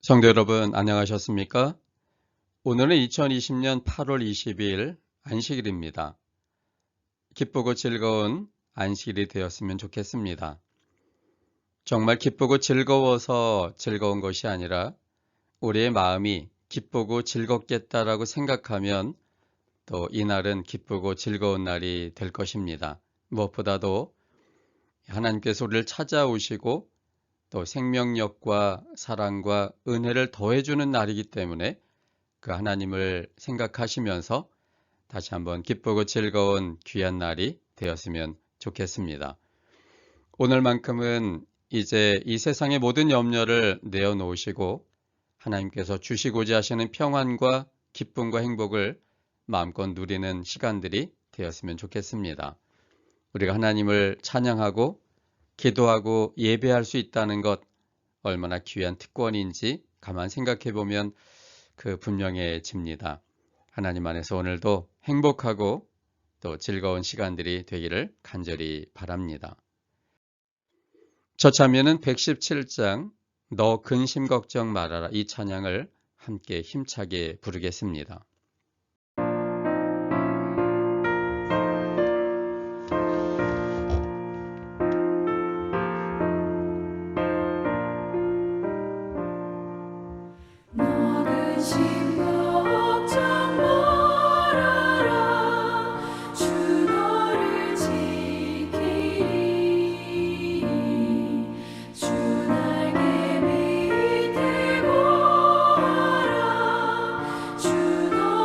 성도 여러분, 안녕하셨습니까? 오늘은 2020년 8월 22일 안식일입니다. 기쁘고 즐거운 안식일이 되었으면 좋겠습니다. 정말 기쁘고 즐거워서 즐거운 것이 아니라 우리의 마음이 기쁘고 즐겁겠다라고 생각하면 또 이날은 기쁘고 즐거운 날이 될 것입니다. 무엇보다도 하나님께서 우리를 찾아오시고 또 생명력과 사랑과 은혜를 더해주는 날이기 때문에 그 하나님을 생각하시면서 다시 한번 기쁘고 즐거운 귀한 날이 되었으면 좋겠습니다. 오늘만큼은 이제 이 세상의 모든 염려를 내어놓으시고 하나님께서 주시고자 하시는 평안과 기쁨과 행복을 마음껏 누리는 시간들이 되었으면 좋겠습니다. 우리가 하나님을 찬양하고 기도하고 예배할 수 있다는 것 얼마나 귀한 특권인지 가만 생각해 보면 그 분명해집니다. 하나님 안에서 오늘도 행복하고 또 즐거운 시간들이 되기를 간절히 바랍니다. 저자면은 117장 너 근심 걱정 말아라 이 찬양을 함께 힘차게 부르겠습니다. 주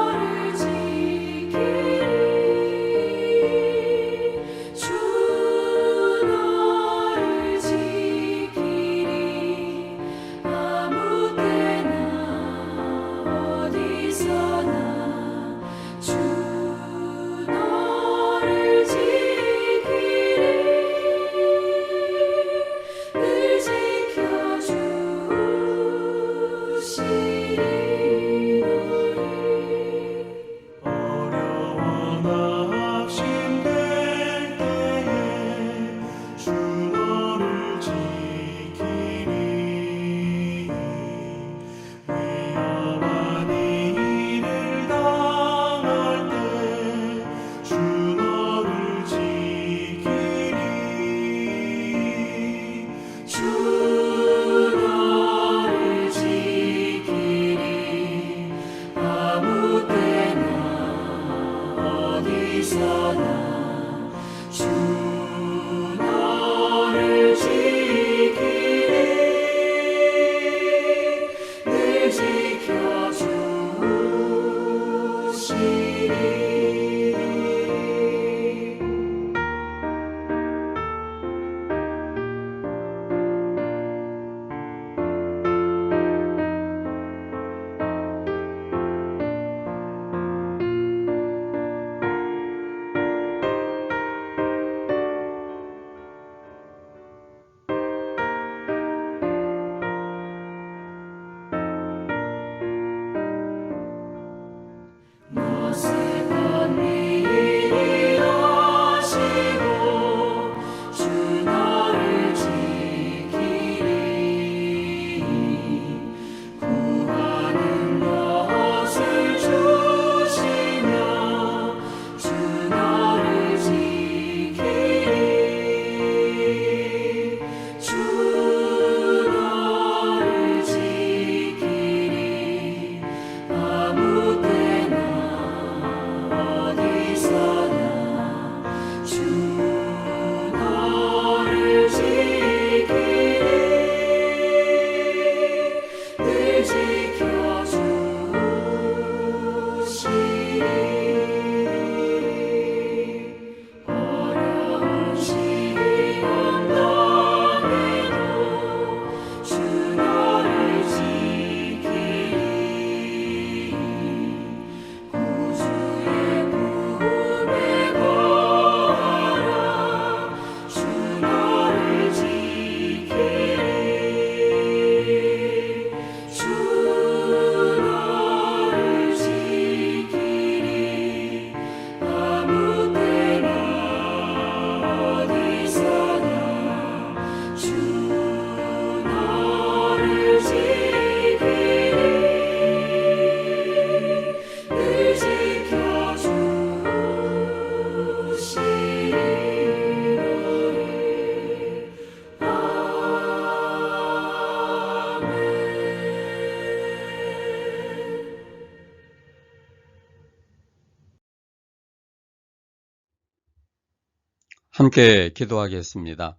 함께 기도하겠습니다.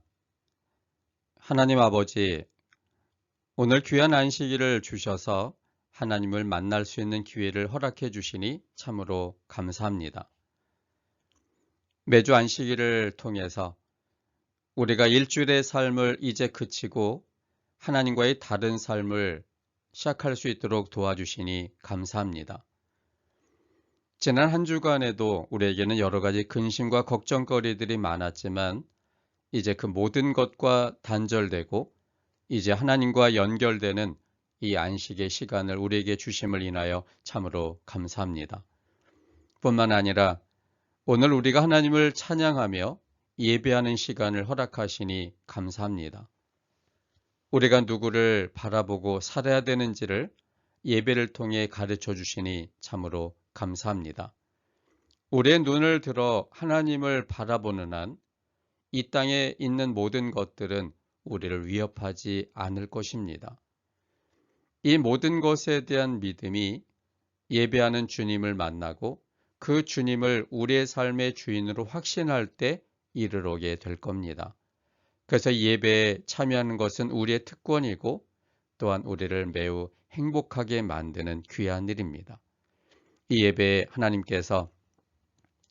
하나님 아버지, 오늘 귀한 안식일을 주셔서 하나님을 만날 수 있는 기회를 허락해 주시니 참으로 감사합니다. 매주 안식일을 통해서 우리가 일주일의 삶을 이제 그치고 하나님과의 다른 삶을 시작할 수 있도록 도와주시니 감사합니다. 지난 한 주간에도 우리에게는 여러 가지 근심과 걱정거리들이 많았지만 이제 그 모든 것과 단절되고 이제 하나님과 연결되는 이 안식의 시간을 우리에게 주심을 인하여 참으로 감사합니다. 뿐만 아니라 오늘 우리가 하나님을 찬양하며 예배하는 시간을 허락하시니 감사합니다. 우리가 누구를 바라보고 살아야 되는지를 예배를 통해 가르쳐 주시니 참으로 감사합니다. 우리의 눈을 들어 하나님을 바라보는 한 이 땅에 있는 모든 것들은 우리를 위협하지 않을 것입니다. 이 모든 것에 대한 믿음이 예배하는 주님을 만나고 그 주님을 우리의 삶의 주인으로 확신할 때 이르러게 될 겁니다. 그래서 예배에 참여하는 것은 우리의 특권이고 또한 우리를 매우 행복하게 만드는 귀한 일입니다. 이 예배에 하나님께서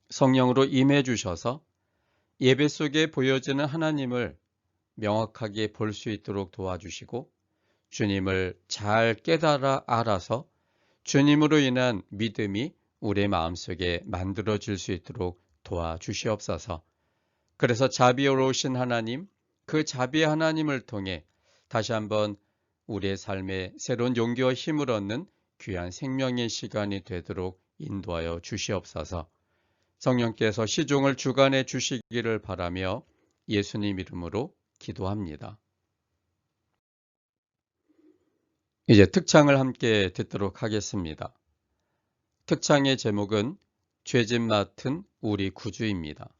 성령으로 임해 주셔서 예배 속에 보여지는 하나님을 명확하게 볼 수 있도록 도와주시고 주님을 잘 깨달아 알아서 주님으로 인한 믿음이 우리의 마음속에 만들어질 수 있도록 도와주시옵소서. 그래서 자비로우신 하나님, 그 자비의 하나님을 통해 다시 한번 우리의 삶에 새로운 용기와 힘을 얻는 귀한 생명의 시간이 되도록 인도하여 주시옵소서. 성령께서 시종을 주관해 주시기를 바라며 예수님 이름으로 기도합니다. 이제 특창을 함께 듣도록 하겠습니다. 특창의 제목은 죄짐 맡은 우리 구주입니다.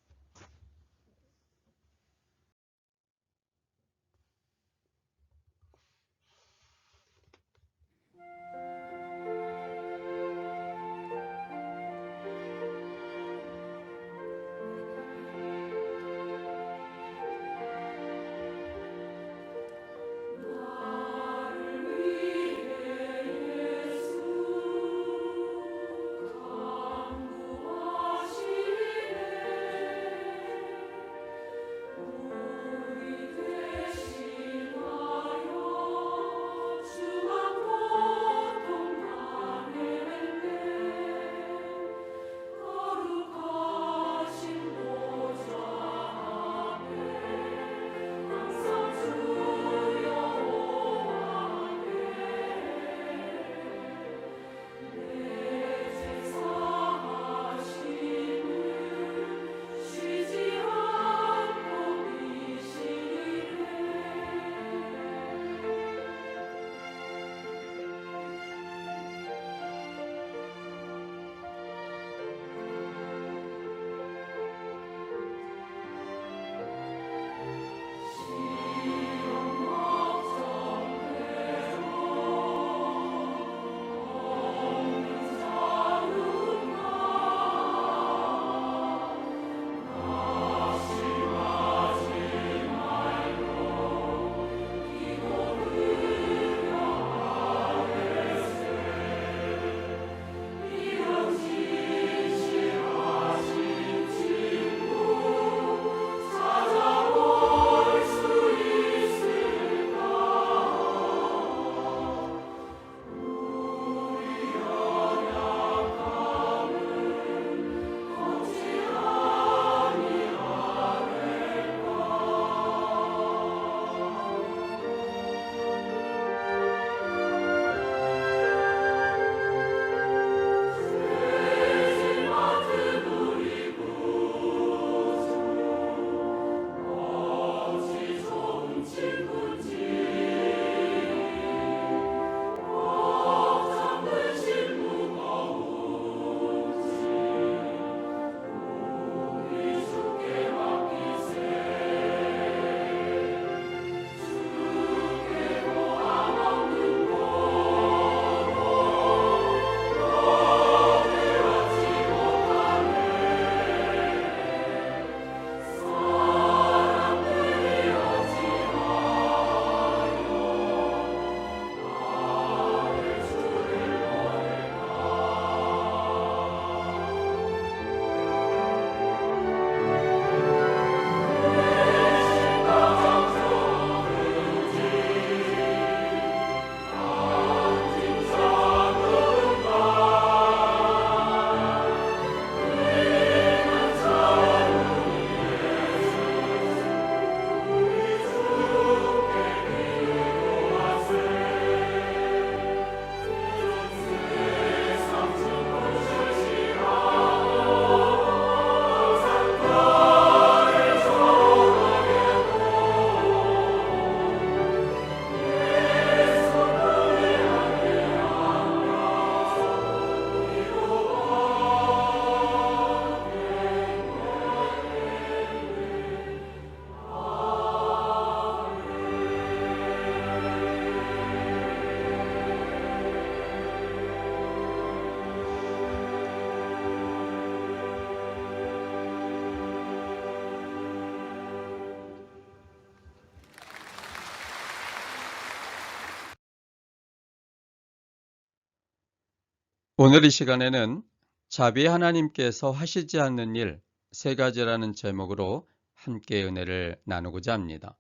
오늘 이 시간에는 자비 하나님께서 하시지 않는 일 세 가지라는 제목으로 함께 은혜를 나누고자 합니다.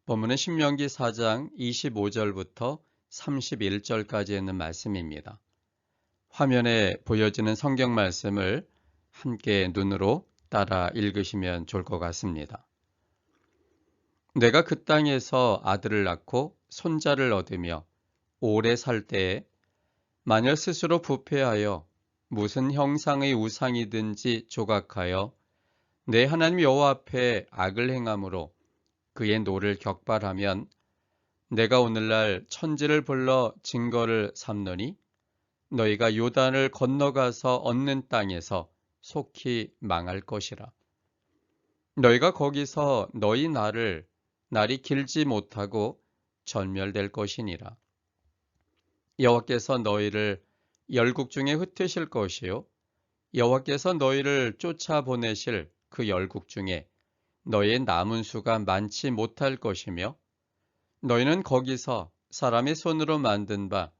본문은 신명기 4장 25절부터 31절까지 있는 말씀입니다. 화면에 보여지는 성경 말씀을 함께 눈으로 따라 읽으시면 좋을 것 같습니다. 내가 그 땅에서 아들을 낳고 손자를 얻으며 오래 살 때에 만일 스스로 부패하여 무슨 형상의 우상이든지 조각하여 내 하나님 여호와 앞에 악을 행함으로 그의 노를 격발하면 내가 오늘날 천지를 불러 증거를 삼노니 너희가 요단을 건너가서 얻는 땅에서 속히 망할 것이라. 너희가 거기서 너희 날이 길지 못하고 전멸될 것이니라. 여호와께서 너희를 열국 중에 흩으실 것이요 여호와께서 너희를 쫓아보내실 그 열국 중에 너희의 남은 수가 많지 못할 것이며 너희는 거기서 사람의 손으로 만든 바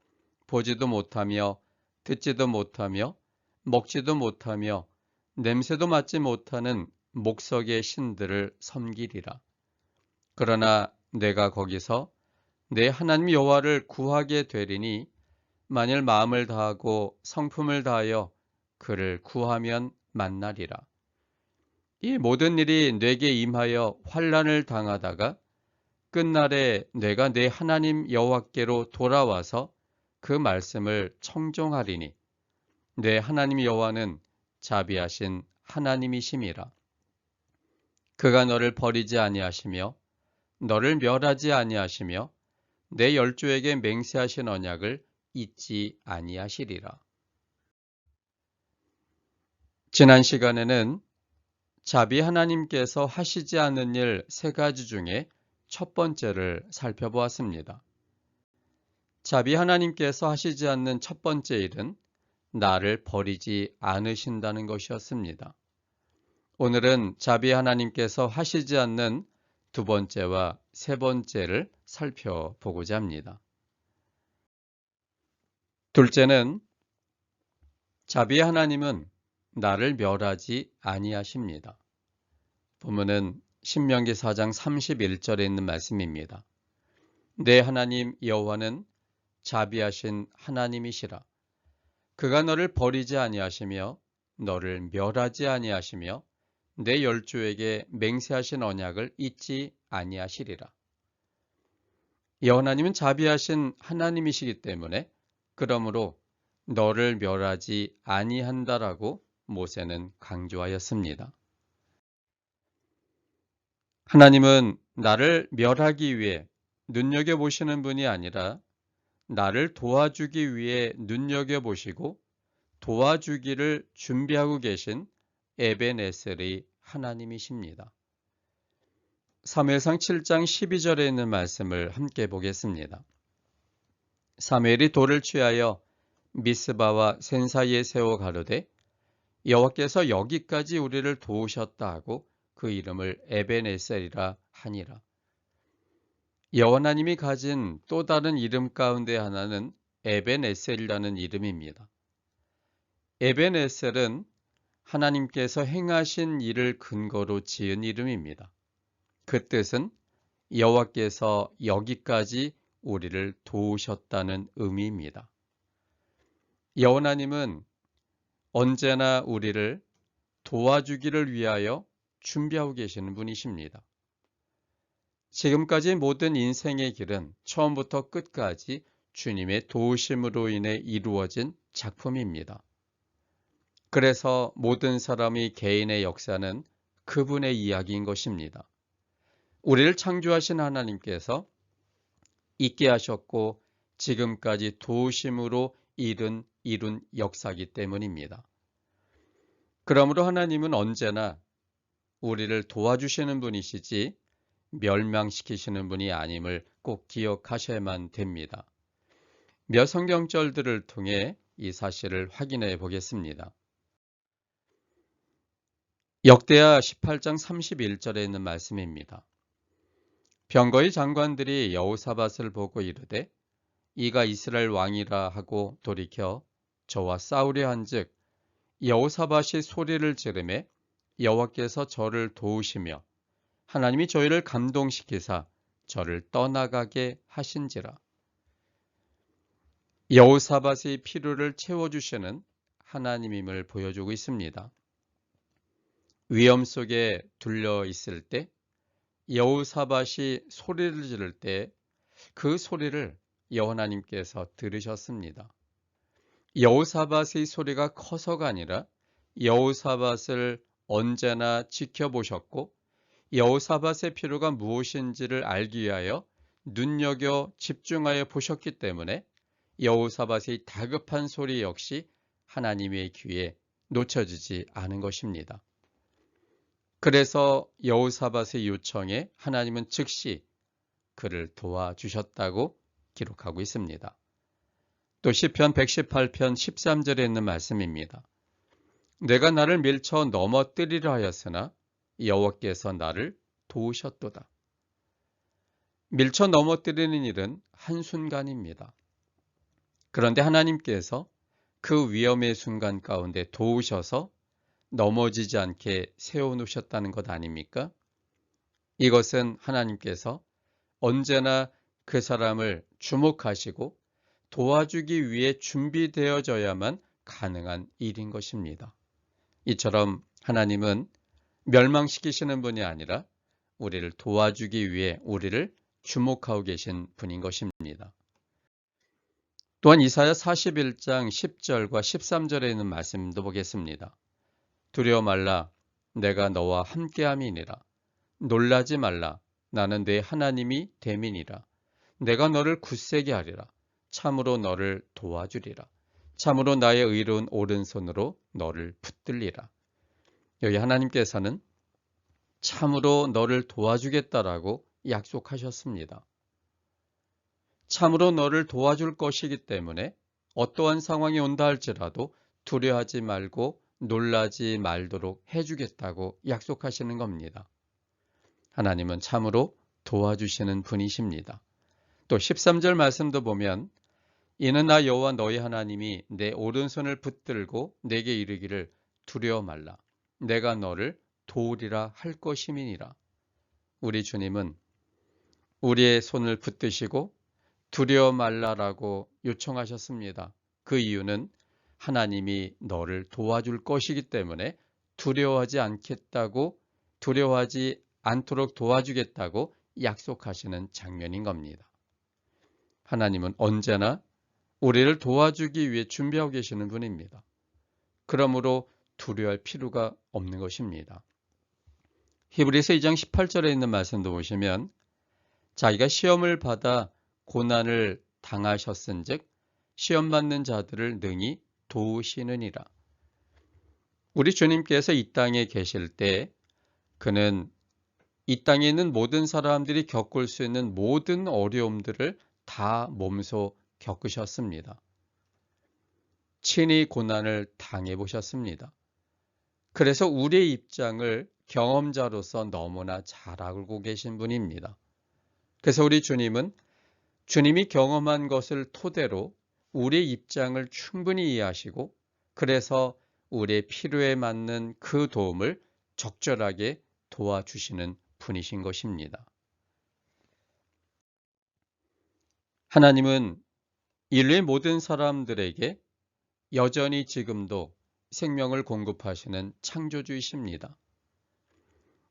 보지도 못하며 듣지도 못하며 먹지도 못하며 냄새도 맡지 못하는 목석의 신들을 섬기리라. 그러나 내가 거기서 내 하나님 여호와를 구하게 되리니 만일 마음을 다하고 성품을 다하여 그를 구하면 만나리라. 이 모든 일이 내게 임하여 환난을 당하다가 끝날에 내가 내 하나님 여호와께로 돌아와서 그 말씀을 청종하리니 내 하나님 여호와는 자비하신 하나님이심이라. 그가 너를 버리지 아니하시며 너를 멸하지 아니하시며 내 열조에게 맹세하신 언약을 잊지 아니하시리라. 지난 시간에는 자비 하나님께서 하시지 않는 일 세 가지 중에 첫 번째를 살펴보았습니다. 자비 하나님께서 하시지 않는 첫 번째 일은 나를 버리지 않으신다는 것이었습니다. 오늘은 자비 하나님께서 하시지 않는 두 번째와 세 번째를 살펴보고자 합니다. 둘째는 자비 하나님은 나를 멸하지 아니하십니다. 본문은 신명기 4장 31절에 있는 말씀입니다. 내 하나님 여호와는 자비하신 하나님이시라. 그가 너를 버리지 아니하시며 너를 멸하지 아니하시며 내 열조에게 맹세하신 언약을 잊지 아니하시리라. 여호와 하나님은 자비하신 하나님이시기 때문에 그러므로 너를 멸하지 아니한다라고 모세는 강조하였습니다. 하나님은 나를 멸하기 위해 눈여겨보시는 분이 아니라 나를 도와주기 위해 눈여겨보시고 도와주기를 준비하고 계신 에벤에셀의 하나님이십니다. 사무엘상 7장 12절에 있는 말씀을 함께 보겠습니다. 사무엘이 돌을 취하여 미스바와 센 사이에 세워 가로되 여호와께서 여기까지 우리를 도우셨다 하고 그 이름을 에벤에셀이라 하니라. 여호와 하나님이 가진 또 다른 이름 가운데 하나는 에벤에셀이라는 이름입니다. 에벤에셀은 하나님께서 행하신 일을 근거로 지은 이름입니다. 그 뜻은 여호와께서 여기까지 우리를 도우셨다는 의미입니다. 여호와 하나님은 언제나 우리를 도와주기를 위하여 준비하고 계시는 분이십니다. 지금까지 모든 인생의 길은 처음부터 끝까지 주님의 도우심으로 인해 이루어진 작품입니다. 그래서 모든 사람의 개인의 역사는 그분의 이야기인 것입니다. 우리를 창조하신 하나님께서 있게 하셨고 지금까지 도우심으로 이룬 역사이기 때문입니다. 그러므로 하나님은 언제나 우리를 도와주시는 분이시지 멸망시키시는 분이 아님을 꼭 기억하셔야만 됩니다. 몇 성경절들을 통해 이 사실을 확인해 보겠습니다. 역대하 18장 31절에 있는 말씀입니다. 병거의 장관들이 여호사밧을 보고 이르되 이가 이스라엘 왕이라 하고 돌이켜 저와 싸우려 한즉 여호사밧이 소리를 지르매 여호와께서 저를 도우시며 하나님이 저희를 감동시키사 저를 떠나가게 하신지라. 여호사밧의 필요를 채워주시는 하나님임을 보여주고 있습니다. 위험 속에 둘려 있을 때 여호사밧이 소리를 지를 때 그 소리를 여호와 하나님께서 들으셨습니다. 여호사밧의 소리가 커서가 아니라 여호사밧을 언제나 지켜보셨고 여호사밧의 필요가 무엇인지를 알기 위하여 눈여겨 집중하여 보셨기 때문에 여호사밧의 다급한 소리 역시 하나님의 귀에 놓쳐지지 않은 것입니다. 그래서 여호사밧의 요청에 하나님은 즉시 그를 도와주셨다고 기록하고 있습니다. 또 시편 118편 13절에 있는 말씀입니다. 내가 나를 밀쳐 넘어뜨리려 하였으나 여호와께서 나를 도우셨도다. 밀쳐 넘어뜨리는 일은 한순간입니다. 그런데 하나님께서 그 위험의 순간 가운데 도우셔서 넘어지지 않게 세워놓으셨다는 것 아닙니까? 이것은 하나님께서 언제나 그 사람을 주목하시고 도와주기 위해 준비되어져야만 가능한 일인 것입니다. 이처럼 하나님은 멸망시키시는 분이 아니라 우리를 도와주기 위해 우리를 주목하고 계신 분인 것입니다. 또한 이사야 41장 10절과 13절에 있는 말씀도 보겠습니다. 두려워 말라, 내가 너와 함께함이니라. 놀라지 말라, 나는 내 하나님이 됨이니라. 내가 너를 굳세게 하리라. 참으로 너를 도와주리라. 참으로 나의 의로운 오른손으로 너를 붙들리라. 여기 하나님께서는 참으로 너를 도와주겠다라고 약속하셨습니다. 참으로 너를 도와줄 것이기 때문에 어떠한 상황이 온다 할지라도 두려워하지 말고 놀라지 말도록 해주겠다고 약속하시는 겁니다. 하나님은 참으로 도와주시는 분이십니다. 또 13절 말씀도 보면 이는 나 여호와 너희 하나님이 내 오른손을 붙들고 내게 이르기를 두려워 말라. 내가 너를 도우리라 할 것임이니라. 우리 주님은 우리의 손을 붙드시고 두려워 말라라고 요청하셨습니다. 그 이유는 하나님이 너를 도와줄 것이기 때문에 두려워하지 않도록 도와주겠다고 약속하시는 장면인 겁니다. 하나님은 언제나 우리를 도와주기 위해 준비하고 계시는 분입니다. 그러므로 두려워할 필요가 없는 것입니다. 히브리서 2장 18절에 있는 말씀도 보시면 자기가 시험을 받아 고난을 당하셨은즉 시험 받는 자들을 능히 도우시느니라. 우리 주님께서 이 땅에 계실 때 그는 이 땅에 있는 모든 사람들이 겪을 수 있는 모든 어려움들을 다 몸소 겪으셨습니다. 친히 고난을 당해 보셨습니다. 그래서 우리의 입장을 경험자로서 너무나 잘 알고 계신 분입니다. 그래서 우리 주님은 주님이 경험한 것을 토대로 우리의 입장을 충분히 이해하시고 그래서 우리의 필요에 맞는 그 도움을 적절하게 도와주시는 분이신 것입니다. 하나님은 인류의 모든 사람들에게 여전히 지금도 생명을 공급하시는 창조주이십니다.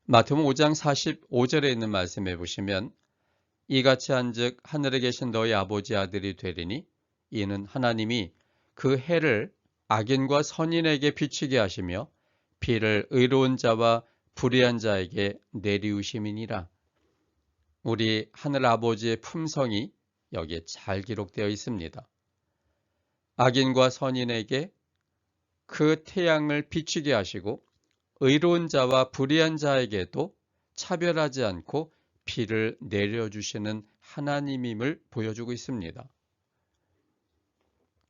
마태복음 5장 45절에 있는 말씀에 보시면 이같이 한즉 하늘에 계신 너희 아버지 아들이 되리니 이는 하나님이 그 해를 악인과 선인에게 비추게 하시며 비를 의로운 자와 불의한 자에게 내리우심이니라. 우리 하늘 아버지의 품성이 여기에 잘 기록되어 있습니다. 악인과 선인에게 그 태양을 비추게 하시고 의로운 자와 불의한 자에게도 차별하지 않고 비를 내려주시는 하나님임을 보여주고 있습니다.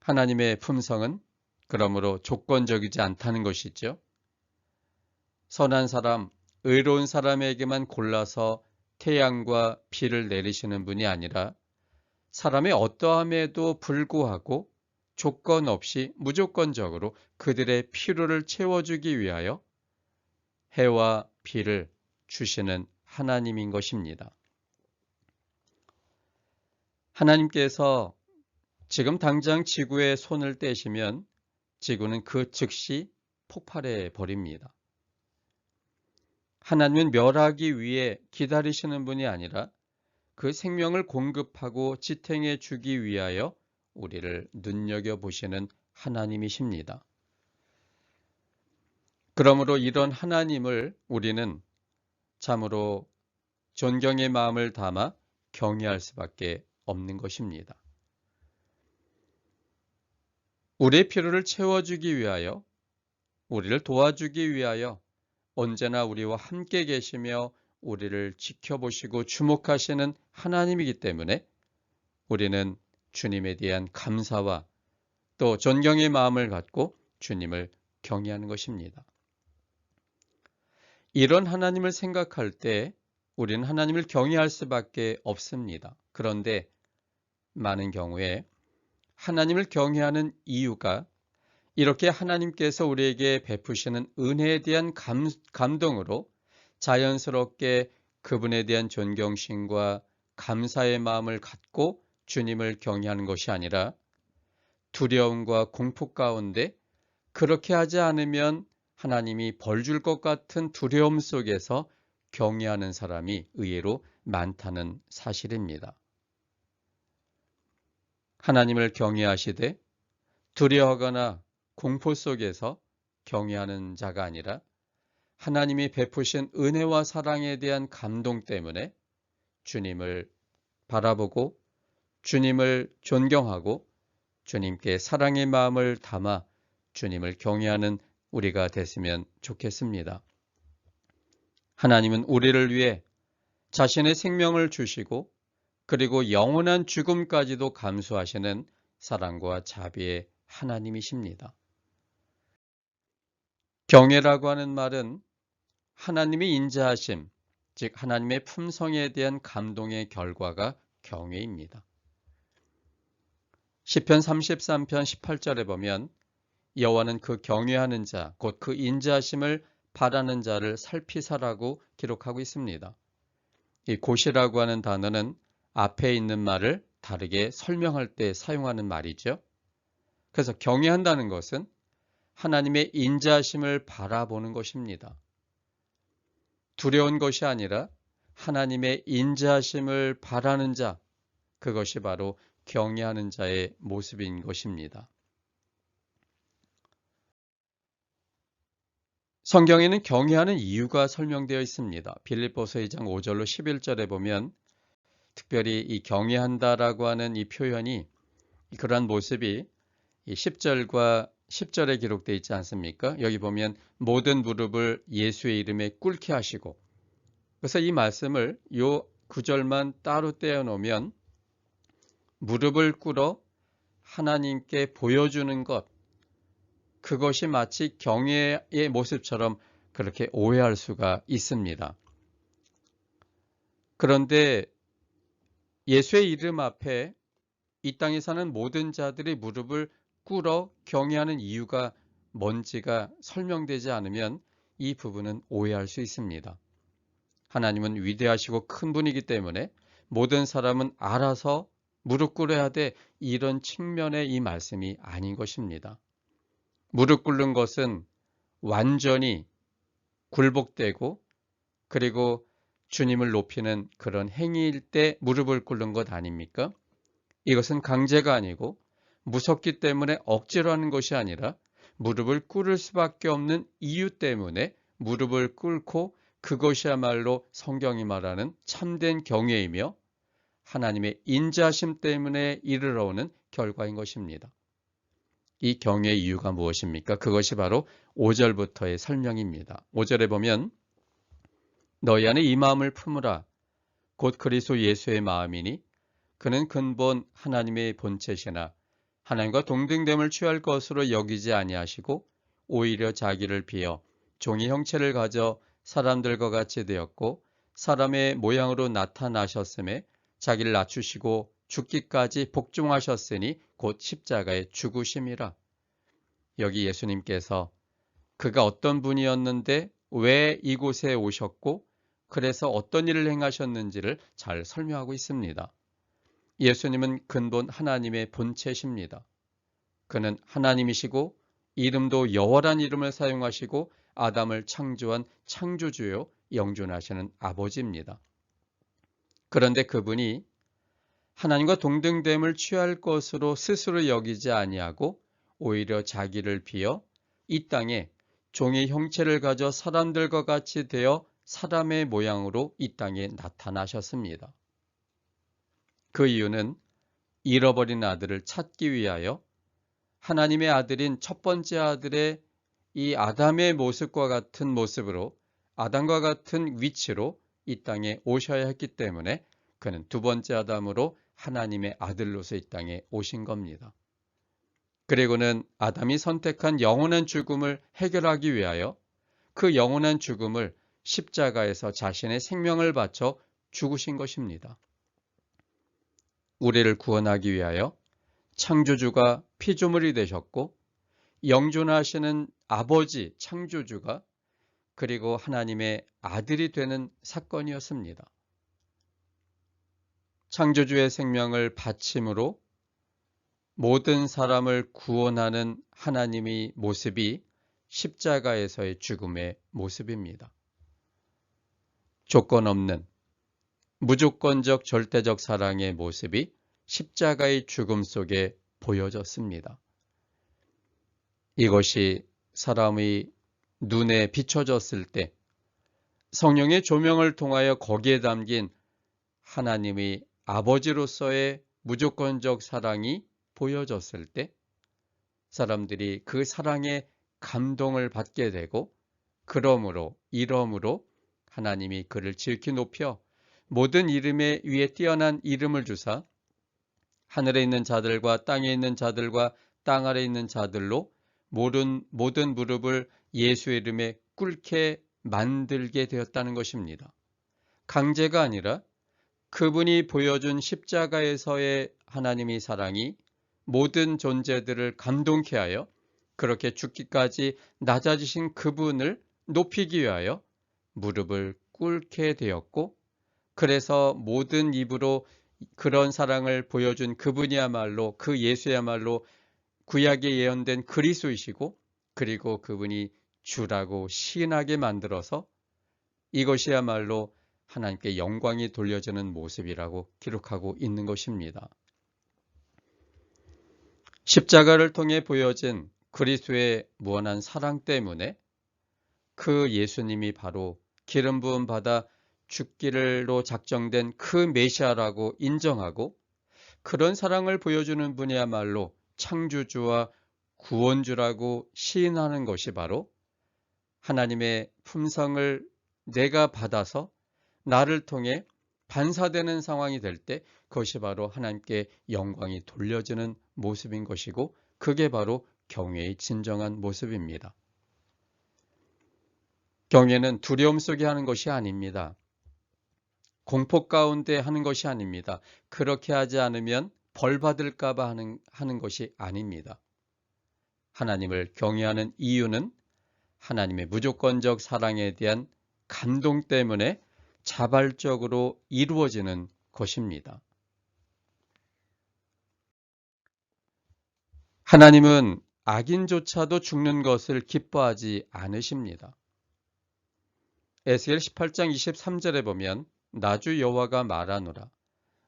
하나님의 품성은 그러므로 조건적이지 않다는 것이죠. 선한 사람, 의로운 사람에게만 골라서 태양과 비를 내리시는 분이 아니라 사람의 어떠함에도 불구하고 조건 없이 무조건적으로 그들의 필요를 채워주기 위하여 해와 비를 주시는 하나님인 것입니다. 하나님께서 지금 당장 지구에 손을 떼시면 지구는 그 즉시 폭발해 버립니다. 하나님은 멸하기 위해 기다리시는 분이 아니라 그 생명을 공급하고 지탱해 주기 위하여 우리를 눈여겨보시는 하나님이십니다. 그러므로 이런 하나님을 우리는 참으로 존경의 마음을 담아 경외할 수밖에 없는 것입니다. 우리의 필요를 채워주기 위하여, 우리를 도와주기 위하여 언제나 우리와 함께 계시며 우리를 지켜보시고 주목하시는 하나님이기 때문에 우리는 주님에 대한 감사와 또 존경의 마음을 갖고 주님을 경외하는 것입니다. 이런 하나님을 생각할 때 우리는 하나님을 경외할 수밖에 없습니다. 그런데 많은 경우에 하나님을 경외하는 이유가 이렇게 하나님께서 우리에게 베푸시는 은혜에 대한 감동으로 자연스럽게 그분에 대한 존경심과 감사의 마음을 갖고 주님을 경외하는 것이 아니라 두려움과 공포 가운데 그렇게 하지 않으면 하나님이 벌 줄 것 같은 두려움 속에서 경외하는 사람이 의외로 많다는 사실입니다. 하나님을 경외하시되 두려워하거나 공포 속에서 경외하는 자가 아니라 하나님이 베푸신 은혜와 사랑에 대한 감동 때문에 주님을 바라보고 주님을 존경하고 주님께 사랑의 마음을 담아 주님을 경외하는 우리가 됐으면 좋겠습니다. 하나님은 우리를 위해 자신의 생명을 주시고 그리고 영원한 죽음까지도 감수하시는 사랑과 자비의 하나님이십니다. 경외라고 하는 말은 하나님의 인자하심, 즉 하나님의 품성에 대한 감동의 결과가 경외입니다. 시편 33편 18절에 보면 여호와는 그 경외하는 자, 곧 그 인자하심을 바라는 자를 살피사라고 기록하고 있습니다. 이 곧이라고 하는 단어는 앞에 있는 말을 다르게 설명할 때 사용하는 말이죠. 그래서 경외한다는 것은 하나님의 인자하심을 바라보는 것입니다. 두려운 것이 아니라 하나님의 인자하심을 바라는 자, 그것이 바로 경외하는 자의 모습인 것입니다. 성경에는 경외하는 이유가 설명되어 있습니다. 빌립보서 2장 5절로 11절에 보면 특별히 이 경외한다라고 하는 이 표현이 그러한 모습이 10절과 10절에 기록되어 있지 않습니까? 여기 보면 모든 무릎을 예수의 이름에 꿇게 하시고, 그래서 이 말씀을 요 구절만 따로 떼어 놓으면 무릎을 꿇어 하나님께 보여주는 것, 그것이 마치 경외의 모습처럼 그렇게 오해할 수가 있습니다. 그런데 예수의 이름 앞에 이 땅에 사는 모든 자들이 무릎을 꿇어 경외하는 이유가 뭔지가 설명되지 않으면 이 부분은 오해할 수 있습니다. 하나님은 위대하시고 큰 분이기 때문에 모든 사람은 알아서 무릎 꿇어야 돼, 이런 측면의 이 말씀이 아닌 것입니다. 무릎 꿇는 것은 완전히 굴복되고 그리고 주님을 높이는 그런 행위일 때 무릎을 꿇는 것 아닙니까? 이것은 강제가 아니고 무섭기 때문에 억지로 하는 것이 아니라 무릎을 꿇을 수밖에 없는 이유 때문에 무릎을 꿇고, 그것이야말로 성경이 말하는 참된 경외이며 하나님의 인자하심 때문에 이르러오는 결과인 것입니다. 이 경외의 이유가 무엇입니까? 그것이 바로 5절부터의 설명입니다. 5절에 보면 너희 안에 이 마음을 품으라. 곧 그리스도 예수의 마음이니 그는 근본 하나님의 본체시나 하나님과 동등됨을 취할 것으로 여기지 아니하시고 오히려 자기를 비어 종의 형체를 가져 사람들과 같이 되었고 사람의 모양으로 나타나셨음에 자기를 낮추시고 죽기까지 복종하셨으니 곧 십자가의 죽으심이라. 여기 예수님께서 그가 어떤 분이었는데 왜 이곳에 오셨고 그래서 어떤 일을 행하셨는지를 잘 설명하고 있습니다. 예수님은 근본 하나님의 본체십니다. 그는 하나님이시고 이름도 여호와란 이름을 사용하시고 아담을 창조한 창조주요 영존하시는 아버지입니다. 그런데 그분이 하나님과 동등됨을 취할 것으로 스스로 여기지 아니하고 오히려 자기를 비어 이 땅에 종의 형체를 가져 사람들과 같이 되어 사람의 모양으로 이 땅에 나타나셨습니다. 그 이유는 잃어버린 아들을 찾기 위하여 하나님의 아들인 첫 번째 아들의 이 아담의 모습과 같은 모습으로 아담과 같은 위치로 이 땅에 오셔야 했기 때문에 그는 두 번째 아담으로 하나님의 아들로서 이 땅에 오신 겁니다. 그리고는 아담이 선택한 영원한 죽음을 해결하기 위하여 그 영원한 죽음을 십자가에서 자신의 생명을 바쳐 죽으신 것입니다. 우리를 구원하기 위하여 창조주가 피조물이 되셨고 영존하시는 아버지 창조주가 그리고 하나님의 아들이 되는 사건이었습니다. 창조주의 생명을 바침으로 모든 사람을 구원하는 하나님의 모습이 십자가에서의 죽음의 모습입니다. 조건 없는 무조건적 절대적 사랑의 모습이 십자가의 죽음 속에 보여졌습니다. 이것이 사람의 눈에 비춰졌을 때 성령의 조명을 통하여 거기에 담긴 하나님의 아버지로서의 무조건적 사랑이 보여졌을 때 사람들이 그 사랑에 감동을 받게 되고 이러므로 하나님이 그를 지극히 높여 모든 이름에 위에 뛰어난 이름을 주사 하늘에 있는 자들과 땅에 있는 자들과 땅 아래 있는 자들로 모든 무릎을 예수의 이름에 꿇게 만들게 되었다는 것입니다. 강제가 아니라 그분이 보여준 십자가에서의 하나님의 사랑이 모든 존재들을 감동케 하여 그렇게 죽기까지 낮아지신 그분을 높이기 위하여 무릎을 꿇게 되었고 그래서 모든 입으로 그런 사랑을 보여준 그분이야말로 그 예수야말로 구약에 예언된 그리스도이시고 그리고 그분이 주라고 시인하게 만들어서 이것이야말로 하나님께 영광이 돌려지는 모습이라고 기록하고 있는 것입니다. 십자가를 통해 보여진 그리스도의 무한한 사랑 때문에 그 예수님이 바로 기름 부음 받아 죽기로 작정된 그 메시아라고 인정하고 그런 사랑을 보여주는 분이야말로 창조주와 구원주라고 시인하는 것이 바로 하나님의 품성을 내가 받아서 나를 통해 반사되는 상황이 될 때 그것이 바로 하나님께 영광이 돌려지는 모습인 것이고 그게 바로 경외의 진정한 모습입니다. 경외는 두려움 속에 하는 것이 아닙니다. 공포 가운데 하는 것이 아닙니다. 그렇게 하지 않으면 벌 받을까 봐 하는 것이 아닙니다. 하나님을 경외하는 이유는 하나님의 무조건적 사랑에 대한 감동 때문에 자발적으로 이루어지는 것입니다. 하나님은 악인조차도 죽는 것을 기뻐하지 않으십니다. 에스겔 18장 23절에 보면 나주 여호와가 말하노라.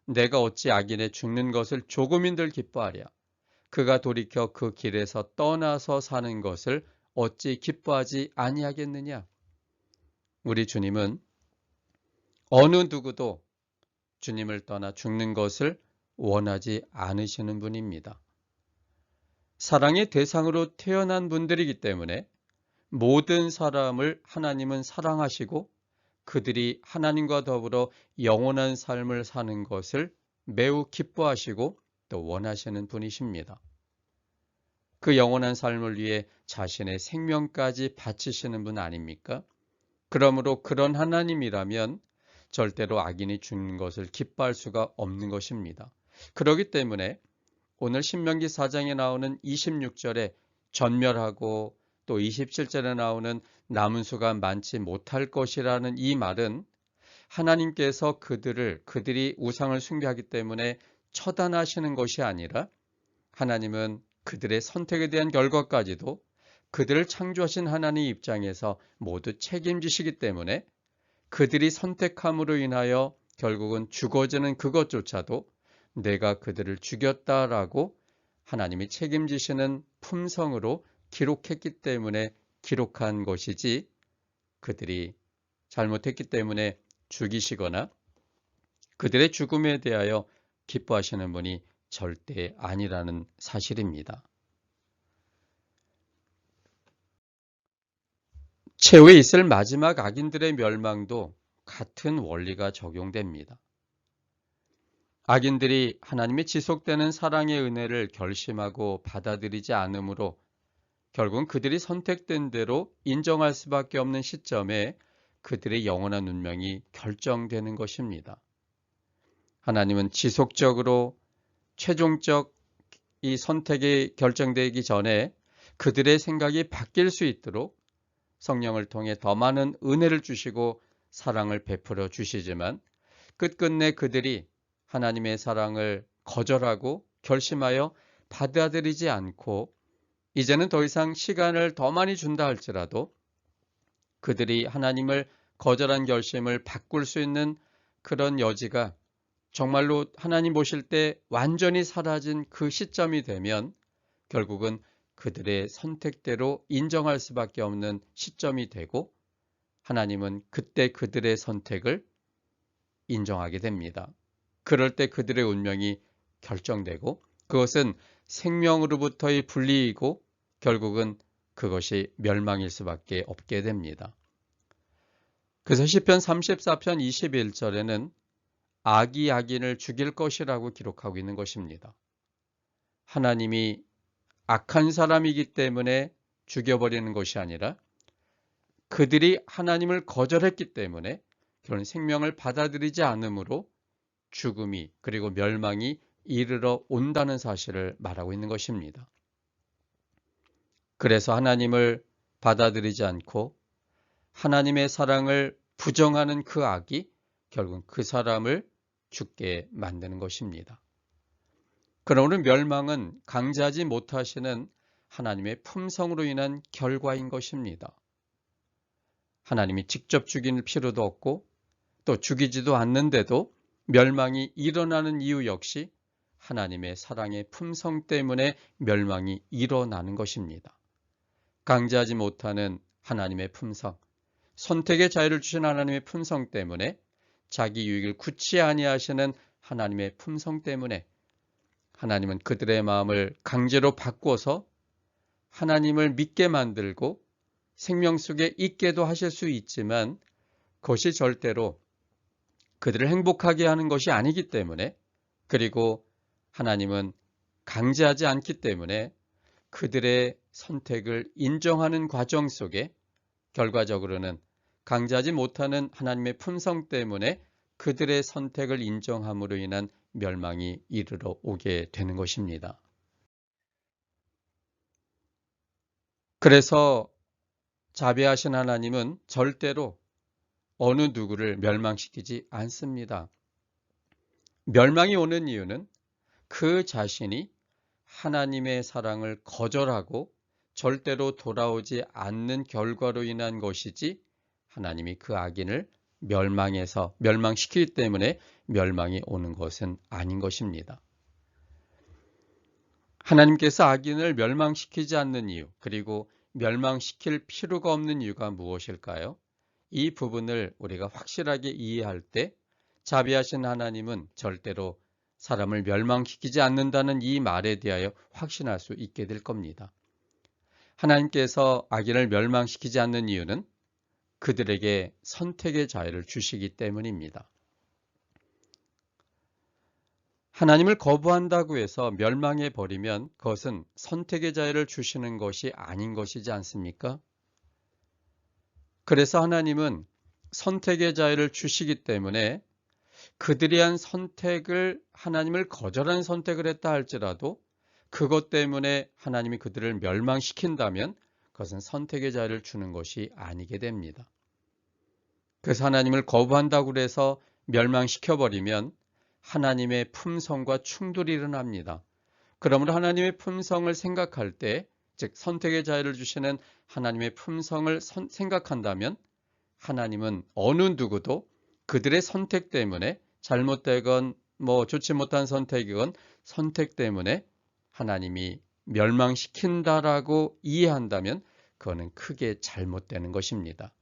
내가 어찌 악인의 죽는 것을 조금인들 기뻐하랴. 그가 돌이켜 그 길에서 떠나서 사는 것을 어찌 기뻐하지 아니하겠느냐. 우리 주님은 어느 누구도 주님을 떠나 죽는 것을 원하지 않으시는 분입니다. 사랑의 대상으로 태어난 분들이기 때문에 모든 사람을 하나님은 사랑하시고 그들이 하나님과 더불어 영원한 삶을 사는 것을 매우 기뻐하시고 또 원하시는 분이십니다. 그 영원한 삶을 위해 자신의 생명까지 바치시는 분 아닙니까? 그러므로 그런 하나님이라면 절대로 악인이 죽는 것을 기뻐할 수가 없는 것입니다. 그렇기 때문에 오늘 신명기 4장에 나오는 26절에 전멸하고 또 27절에 나오는 남은 수가 많지 못할 것이라는 이 말은 하나님께서 그들이 우상을 숭배하기 때문에 처단하시는 것이 아니라 하나님은 그들의 선택에 대한 결과까지도 그들을 창조하신 하나님 입장에서 모두 책임지시기 때문에 그들이 선택함으로 인하여 결국은 죽어지는 그것조차도 내가 그들을 죽였다라고 하나님이 책임지시는 품성으로 기록했기 때문에 기록한 것이지 그들이 잘못했기 때문에 죽이시거나 그들의 죽음에 대하여 기뻐하시는 분이 절대 아니라는 사실입니다. 최후에 있을 마지막 악인들의 멸망도 같은 원리가 적용됩니다. 악인들이 하나님의 지속되는 사랑의 은혜를 결심하고 받아들이지 않으므로 결국은 그들이 선택된 대로 인정할 수밖에 없는 시점에 그들의 영원한 운명이 결정되는 것입니다. 하나님은 지속적으로 최종적 이 선택이 결정되기 전에 그들의 생각이 바뀔 수 있도록 성령을 통해 더 많은 은혜를 주시고 사랑을 베풀어 주시지만 끝끝내 그들이 하나님의 사랑을 거절하고 결심하여 받아들이지 않고 이제는 더 이상 시간을 더 많이 준다 할지라도 그들이 하나님을 거절한 결심을 바꿀 수 있는 그런 여지가 정말로 하나님 보실 때 완전히 사라진 그 시점이 되면 결국은 그들의 선택대로 인정할 수밖에 없는 시점이 되고 하나님은 그때 그들의 선택을 인정하게 됩니다. 그럴 때 그들의 운명이 결정되고 그것은 생명으로부터의 분리이고 결국은 그것이 멸망일 수밖에 없게 됩니다. 그래서 시편 34편 21절에는 악이 악인을 죽일 것이라고 기록하고 있는 것입니다. 하나님이 악한 사람이기 때문에 죽여버리는 것이 아니라 그들이 하나님을 거절했기 때문에 그런 생명을 받아들이지 않으므로 죽음이 그리고 멸망이 이르러 온다는 사실을 말하고 있는 것입니다. 그래서 하나님을 받아들이지 않고 하나님의 사랑을 부정하는 그 악이 결국 그 사람을 죽게 만드는 것입니다. 그러므로 멸망은 강제하지 못하시는 하나님의 품성으로 인한 결과인 것입니다. 하나님이 직접 죽일 필요도 없고 또 죽이지도 않는데도 멸망이 일어나는 이유 역시 하나님의 사랑의 품성 때문에 멸망이 일어나는 것입니다. 강제하지 못하는 하나님의 품성, 선택의 자유를 주신 하나님의 품성 때문에 자기 유익을 굳이 아니하시는 하나님의 품성 때문에 하나님은 그들의 마음을 강제로 바꿔서 하나님을 믿게 만들고 생명 속에 있게도 하실 수 있지만 그것이 절대로 그들을 행복하게 하는 것이 아니기 때문에 그리고 하나님은 강제하지 않기 때문에 그들의 선택을 인정하는 과정 속에 결과적으로는 강제하지 못하는 하나님의 품성 때문에 그들의 선택을 인정함으로 인한 멸망이 이르러 오게 되는 것입니다. 그래서 자비하신 하나님은 절대로 어느 누구를 멸망시키지 않습니다. 멸망이 오는 이유는 그 자신이 하나님의 사랑을 거절하고 절대로 돌아오지 않는 결과로 인한 것이지 하나님이 그 악인을 멸망시키기 때문에 멸망이 오는 것은 아닌 것입니다. 하나님께서 악인을 멸망시키지 않는 이유, 그리고 멸망시킬 필요가 없는 이유가 무엇일까요? 이 부분을 우리가 확실하게 이해할 때 자비하신 하나님은 절대로 사람을 멸망시키지 않는다는 이 말에 대하여 확신할 수 있게 될 겁니다. 하나님께서 악인을 멸망시키지 않는 이유는 그들에게 선택의 자유를 주시기 때문입니다. 하나님을 거부한다고 해서 멸망해 버리면 그것은 선택의 자유를 주시는 것이 아닌 것이지 않습니까? 그래서 하나님은 선택의 자유를 주시기 때문에 그들이 한 선택을 하나님을 거절한 선택을 했다 할지라도 그것 때문에 하나님이 그들을 멸망시킨다면 그것은 선택의 자유를 주는 것이 아니게 됩니다. 그래서 하나님을 거부한다고 해서 멸망시켜버리면 하나님의 품성과 충돌이 일어납니다. 그러므로 하나님의 품성을 생각할 때, 즉 선택의 자유를 주시는 하나님의 품성을 생각한다면 하나님은 어느 누구도 그들의 선택 때문에 잘못되건 좋지 못한 선택이건 선택 때문에 하나님이 멸망시킨다라고 이해한다면 그거는 크게 잘못되는 것입니다.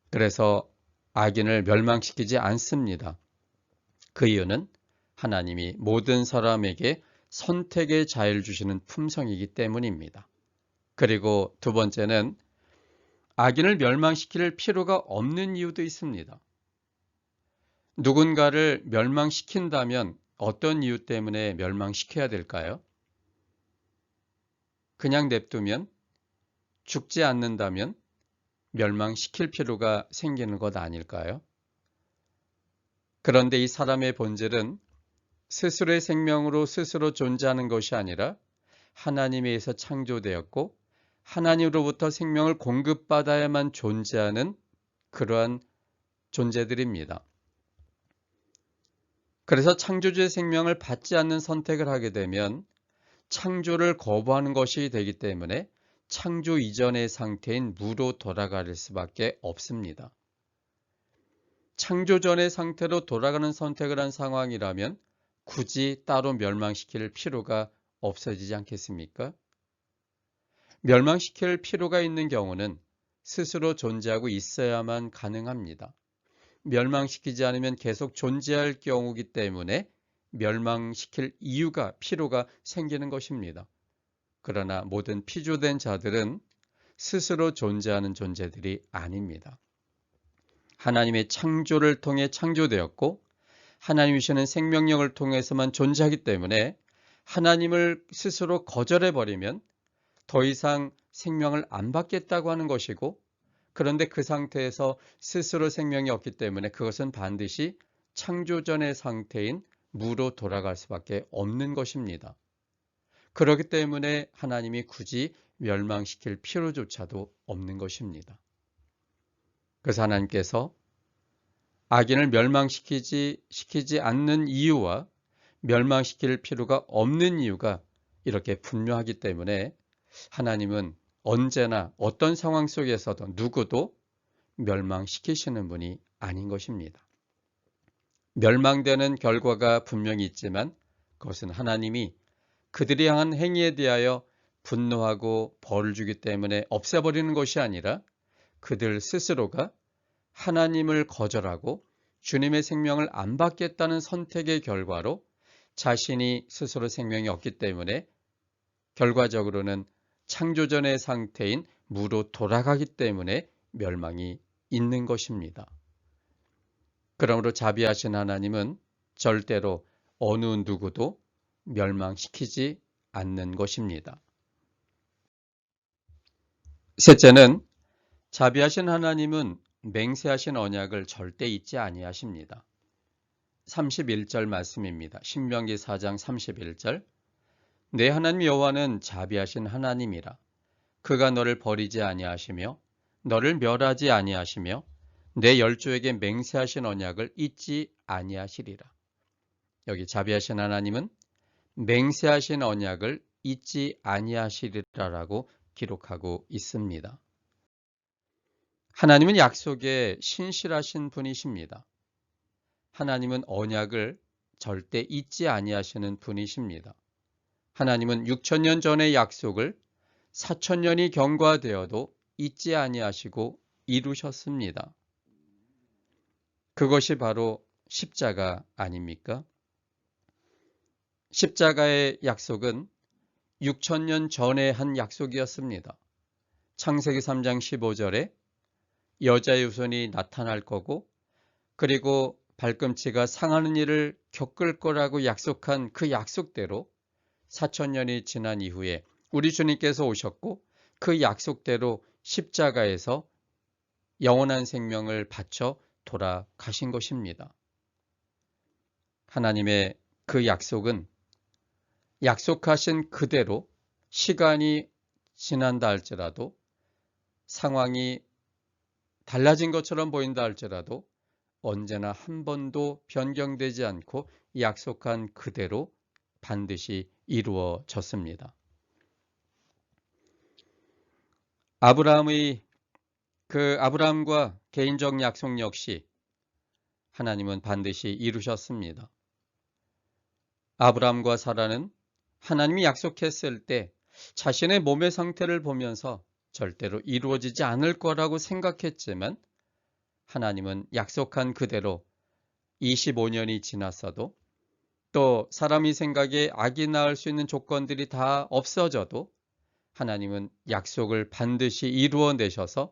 그래서 악인을 멸망시키지 않습니다. 그 이유는 하나님이 모든 사람에게 선택의 자유를 주시는 품성이기 때문입니다. 그리고 두 번째는 악인을 멸망시킬 필요가 없는 이유도 있습니다. 누군가를 멸망시킨다면 어떤 이유 때문에 멸망시켜야 될까요? 그냥 냅두면, 죽지 않는다면 멸망시킬 필요가 생기는 것 아닐까요? 그런데 이 사람의 본질은 스스로의 생명으로 스스로 존재하는 것이 아니라 하나님에 의해서 창조되었고 하나님으로부터 생명을 공급받아야만 존재하는 그러한 존재들입니다. 그래서 창조주의 생명을 받지 않는 선택을 하게 되면 창조를 거부하는 것이 되기 때문에 창조 이전의 상태인 무로 돌아갈 수밖에 없습니다. 창조 전의 상태로 돌아가는 선택을 한 상황이라면 굳이 따로 멸망시킬 필요가 없어지지 않겠습니까? 멸망시킬 필요가 있는 경우는 스스로 존재하고 있어야만 가능합니다. 멸망시키지 않으면 계속 존재할 경우이기 때문에 멸망시킬 이유가, 필요가 생기는 것입니다. 그러나 모든 피조된 자들은 스스로 존재하는 존재들이 아닙니다. 하나님의 창조를 통해 창조되었고 하나님이 주시는 생명력을 통해서만 존재하기 때문에 하나님을 스스로 거절해버리면 더 이상 생명을 안 받겠다고 하는 것이고, 그런데 그 상태에서 스스로 생명이 없기 때문에 그것은 반드시 창조전의 상태인 무로 돌아갈 수밖에 없는 것입니다. 그렇기 때문에 하나님이 굳이 멸망시킬 필요조차도 없는 것입니다. 그래서 하나님께서 악인을 멸망시키지 않는 이유와 멸망시킬 필요가 없는 이유가 이렇게 분명하기 때문에 하나님은 언제나 어떤 상황 속에서도 누구도 멸망시키시는 분이 아닌 것입니다. 멸망되는 결과가 분명히 있지만 그것은 하나님이 그들이 향한 행위에 대하여 분노하고 벌을 주기 때문에 없애버리는 것이 아니라 그들 스스로가 하나님을 거절하고 주님의 생명을 안 받겠다는 선택의 결과로 자신이 스스로 생명이 없기 때문에 결과적으로는 창조전의 상태인 무로 돌아가기 때문에 멸망이 있는 것입니다. 그러므로 자비하신 하나님은 절대로 어느 누구도 멸망시키지 않는 것입니다. 셋째는 자비하신 하나님은 맹세하신 언약을 절대 잊지 아니하십니다. 31절 말씀입니다. 신명기 4장 31절. 내 하나님 여호와는 자비하신 하나님이라. 그가 너를 버리지 아니하시며 너를 멸하지 아니하시며 내 열조에게 맹세하신 언약을 잊지 아니하시리라. 여기 자비하신 하나님은 맹세하신 언약을 잊지 아니하시리라라고 기록하고 있습니다. 하나님은 약속에 신실하신 분이십니다. 하나님은 언약을 절대 잊지 아니하시는 분이십니다. 하나님은 6,000년 전의 약속을 4,000년이 경과되어도 잊지 아니하시고 이루셨습니다. 그것이 바로 십자가 아닙니까? 십자가의 약속은 6,000년 전에 한 약속이었습니다. 창세기 3장 15절에 여자의 후손이 나타날 거고 그리고 발꿈치가 상하는 일을 겪을 거라고 약속한 그 약속대로 4,000년이 지난 이후에 우리 주님께서 오셨고 그 약속대로 십자가에서 영원한 생명을 바쳐 돌아가신 것입니다. 하나님의 그 약속은 약속하신 그대로 시간이 지난다 할지라도 상황이 달라진 것처럼 보인다 할지라도 언제나 한 번도 변경되지 않고 약속한 그대로 반드시 이루어졌습니다. 아브라함과 개인적 약속 역시 하나님은 반드시 이루셨습니다. 아브라함과 사라는 하나님이 약속했을 때 자신의 몸의 상태를 보면서 절대로 이루어지지 않을 거라고 생각했지만 하나님은 약속한 그대로 25년이 지났어도 또 사람이 생각에 악이 낳을 수 있는 조건들이 다 없어져도 하나님은 약속을 반드시 이루어내셔서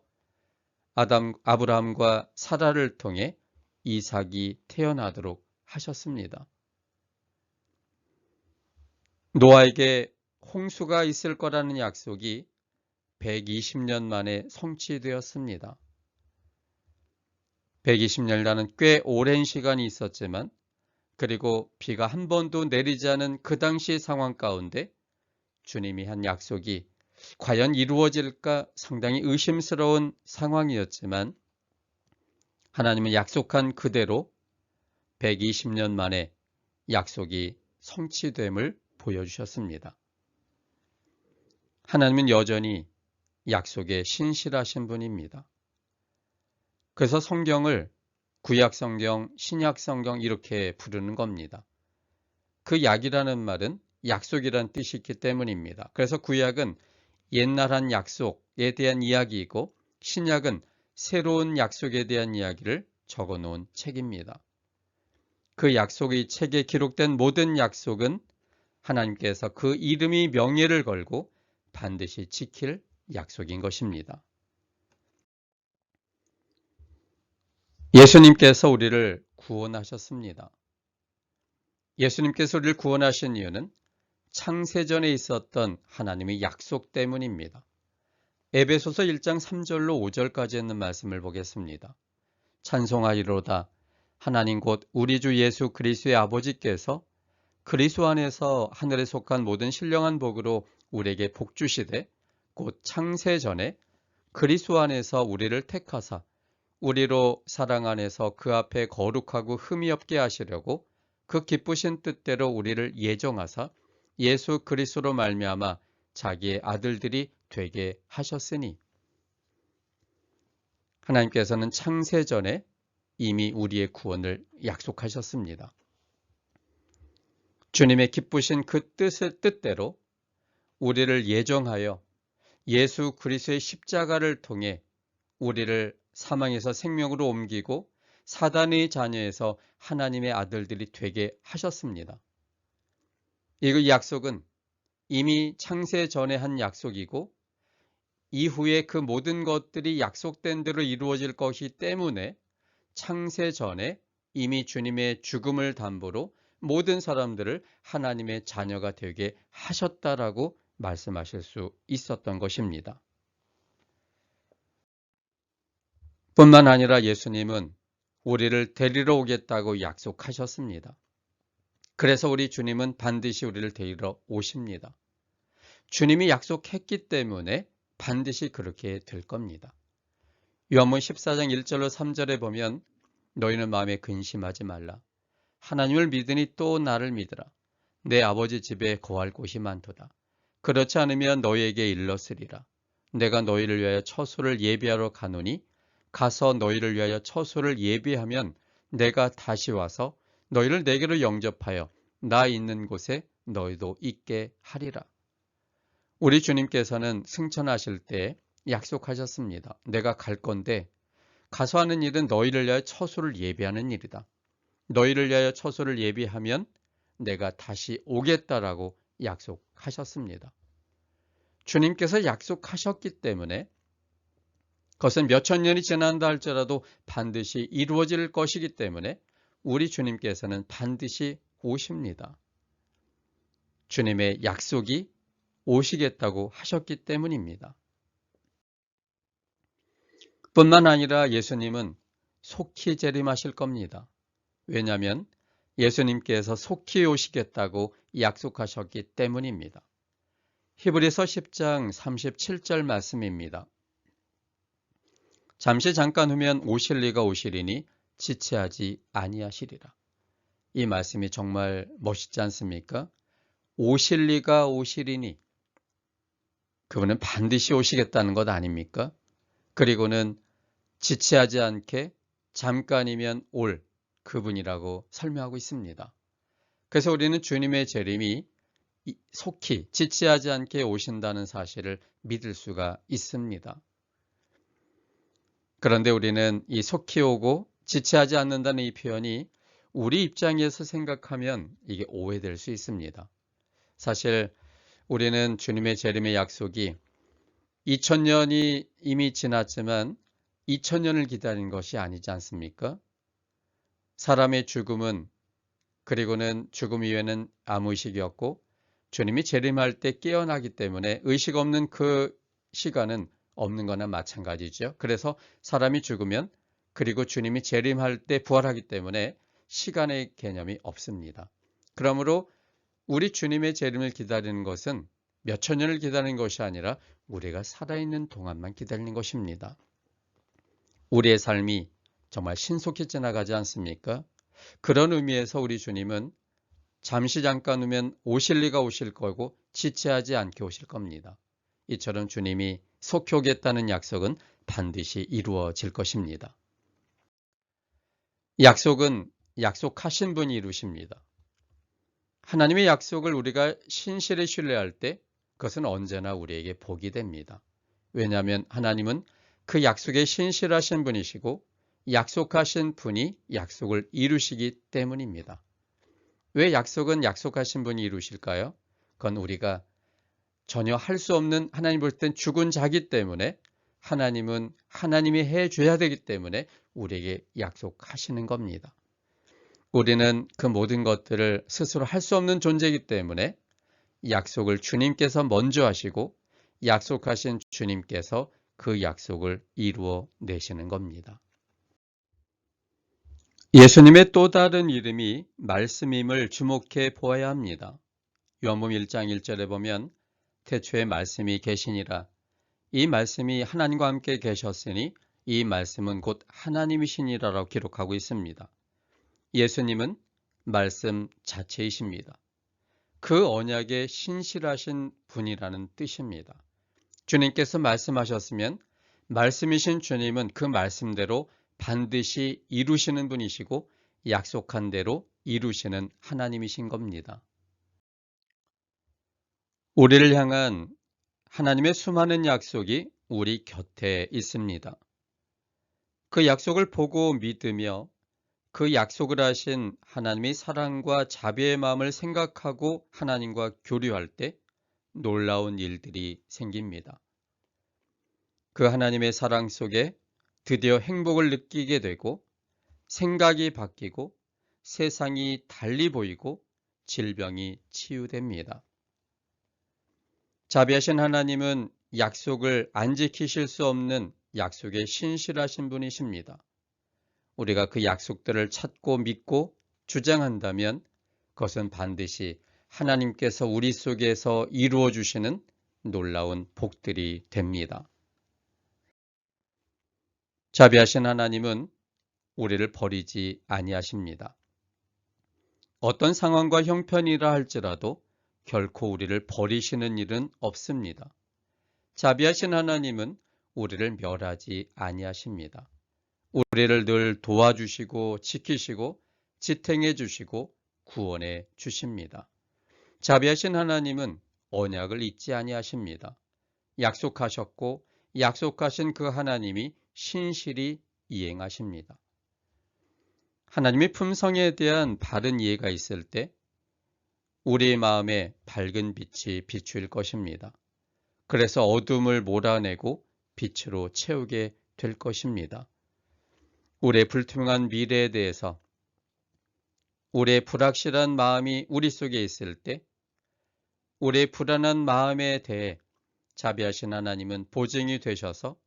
아브라함과 사라를 통해 이삭이 태어나도록 하셨습니다. 노아에게 홍수가 있을 거라는 약속이 120년 만에 성취되었습니다. 120년이라는 꽤 오랜 시간이 있었지만 그리고 비가 한 번도 내리지 않은 그 당시 상황 가운데 주님이 한 약속이 과연 이루어질까 상당히 의심스러운 상황이었지만 하나님은 약속한 그대로 120년 만에 약속이 성취됨을 보여주셨습니다. 하나님은 여전히 약속에 신실하신 분입니다. 그래서 성경을 구약성경, 신약성경 이렇게 부르는 겁니다. 그 약이라는 말은 약속이란 뜻이 있기 때문입니다. 그래서 구약은 옛날 한 약속에 대한 이야기이고 신약은 새로운 약속에 대한 이야기를 적어 놓은 책입니다. 그 약속의 책에 기록된 모든 약속은 하나님께서 그 이름이 명예를 걸고 반드시 지킬 약속인 것입니다. 예수님께서 우리를 구원하셨습니다. 예수님께서 우리를 구원하신 이유는 창세전에 있었던 하나님의 약속 때문입니다. 에베소서 1장 3절로 5절까지 있는 말씀을 보겠습니다. 찬송하리로다. 하나님 곧 우리 주 예수 그리스도의 아버지께서 그리스도 안에서 하늘에 속한 모든 신령한 복으로 우리에게 복 주시되 곧 창세전에 그리스도 안에서 우리를 택하사 우리로 사랑 안에서 그 앞에 거룩하고 흠이 없게 하시려고 그 기쁘신 뜻대로 우리를 예정하사 예수 그리스도로 말미암아 자기의 아들들이 되게 하셨으니 하나님께서는 창세전에 이미 우리의 구원을 약속하셨습니다. 주님의 기쁘신 그 뜻대로 우리를 예정하여 예수 그리스도의 십자가를 통해 우리를 사망에서 생명으로 옮기고 사단의 자녀에서 하나님의 아들들이 되게 하셨습니다. 이 약속은 이미 창세 전에 한 약속이고 이후에 그 모든 것들이 약속된 대로 이루어질 것이기 때문에 창세 전에 이미 주님의 죽음을 담보로 모든 사람들을 하나님의 자녀가 되게 하셨다라고 말씀하실 수 있었던 것입니다. 뿐만 아니라 예수님은 우리를 데리러 오겠다고 약속하셨습니다. 그래서 우리 주님은 반드시 우리를 데리러 오십니다. 주님이 약속했기 때문에 반드시 그렇게 될 겁니다. 요한복음 14장 1절로 3절에 보면 너희는 마음에 근심하지 말라. 하나님을 믿으니 또 나를 믿으라. 내 아버지 집에 거할 곳이 많도다. 그렇지 않으면 너희에게 일렀으리라. 내가 너희를 위하여 처소를 예비하러 가노니 가서 너희를 위하여 처소를 예비하면 내가 다시 와서 너희를 내게로 영접하여 나 있는 곳에 너희도 있게 하리라. 우리 주님께서는 승천하실 때 약속하셨습니다. 내가 갈 건데 가서 하는 일은 너희를 위하여 처소를 예비하는 일이다. 너희를 위하여 처소를 예비하면 내가 다시 오겠다라고 약속하셨습니다. 주님께서 약속하셨기 때문에 그것은 몇천 년이 지난다 할지라도 반드시 이루어질 것이기 때문에 우리 주님께서는 반드시 오십니다. 주님의 약속이 오시겠다고 하셨기 때문입니다. 뿐만 아니라 예수님은 속히 재림하실 겁니다. 왜냐하면 예수님께서 속히 오시겠다고 약속하셨기 때문입니다. 히브리서 10장 37절 말씀입니다. 잠시 잠깐 후면 오실 이가 오시리니 지체하지 아니하시리라. 이 말씀이 정말 멋있지 않습니까? 오실 이가 오시리니, 그분은 반드시 오시겠다는 것 아닙니까? 그리고는 지체하지 않게 잠깐이면 올 그분이라고 설명하고 있습니다. 그래서 우리는 주님의 재림이 속히 지체하지 않게 오신다는 사실을 믿을 수가 있습니다. 그런데 우리는 이 속히 오고 지체하지 않는다는 이 표현이 우리 입장에서 생각하면 이게 오해될 수 있습니다. 사실 우리는 주님의 재림의 약속이 2000년이 이미 지났지만 2000년을 기다린 것이 아니지 않습니까? 사람의 죽음은, 그리고는 죽음 이후에는 아무 의식이 없고 주님이 재림할 때 깨어나기 때문에 의식 없는 그 시간은 없는 거나 마찬가지죠. 그래서 사람이 죽으면, 그리고 주님이 재림할 때 부활하기 때문에 시간의 개념이 없습니다. 그러므로 우리 주님의 재림을 기다리는 것은 몇천 년을 기다리는 것이 아니라 우리가 살아있는 동안만 기다리는 것입니다. 우리의 삶이 정말 신속히 지나가지 않습니까? 그런 의미에서 우리 주님은 잠시 잠깐 후면 오실 리가 오실 거고 지체하지 않게 오실 겁니다. 이처럼 주님이 속히 오겠다는 약속은 반드시 이루어질 것입니다. 약속은 약속하신 분이 이루십니다. 하나님의 약속을 우리가 신실히 신뢰할 때 그것은 언제나 우리에게 복이 됩니다. 왜냐하면 하나님은 그 약속에 신실하신 분이시고 약속하신 분이 약속을 이루시기 때문입니다. 왜 약속은 약속하신 분이 이루실까요? 그건 우리가 전혀 할 수 없는, 하나님 볼 땐 죽은 자기 때문에, 하나님은 하나님이 해줘야 되기 때문에 우리에게 약속하시는 겁니다. 우리는 그 모든 것들을 스스로 할 수 없는 존재이기 때문에 약속을 주님께서 먼저 하시고 약속하신 주님께서 그 약속을 이루어 내시는 겁니다. 예수님의 또 다른 이름이 말씀임을 주목해 보아야 합니다. 요한복음 1장 1절에 보면 태초에 말씀이 계시니라. 이 말씀이 하나님과 함께 계셨으니 이 말씀은 곧 하나님이시니라라고 기록하고 있습니다. 예수님은 말씀 자체이십니다. 그 언약에 신실하신 분이라는 뜻입니다. 주님께서 말씀하셨으면 말씀이신 주님은 그 말씀대로 반드시 이루시는 분이시고 약속한 대로 이루시는 하나님이신 겁니다. 우리를 향한 하나님의 수많은 약속이 우리 곁에 있습니다. 그 약속을 보고 믿으며 그 약속을 하신 하나님의 사랑과 자비의 마음을 생각하고 하나님과 교류할 때 놀라운 일들이 생깁니다. 그 하나님의 사랑 속에 드디어 행복을 느끼게 되고 생각이 바뀌고 세상이 달리 보이고 질병이 치유됩니다. 자비하신 하나님은 약속을 안 지키실 수 없는 약속에 신실하신 분이십니다. 우리가 그 약속들을 찾고 믿고 주장한다면 그것은 반드시 하나님께서 우리 속에서 이루어 주시는 놀라운 복들이 됩니다. 자비하신 하나님은 우리를 버리지 아니하십니다. 어떤 상황과 형편이라 할지라도 결코 우리를 버리시는 일은 없습니다. 자비하신 하나님은 우리를 멸하지 아니하십니다. 우리를 늘 도와주시고 지키시고 지탱해 주시고 구원해 주십니다. 자비하신 하나님은 언약을 잊지 아니하십니다. 약속하셨고 약속하신 그 하나님이 신실히 이행하십니다. 하나님의 품성에 대한 바른 이해가 있을 때 우리의 마음에 밝은 빛이 비추일 것입니다. 그래서 어둠을 몰아내고 빛으로 채우게 될 것입니다. 우리의 불투명한 미래에 대해서, 우리의 불확실한 마음이 우리 속에 있을 때 우리의 불안한 마음에 대해 자비하신 하나님은 보증이 되셔서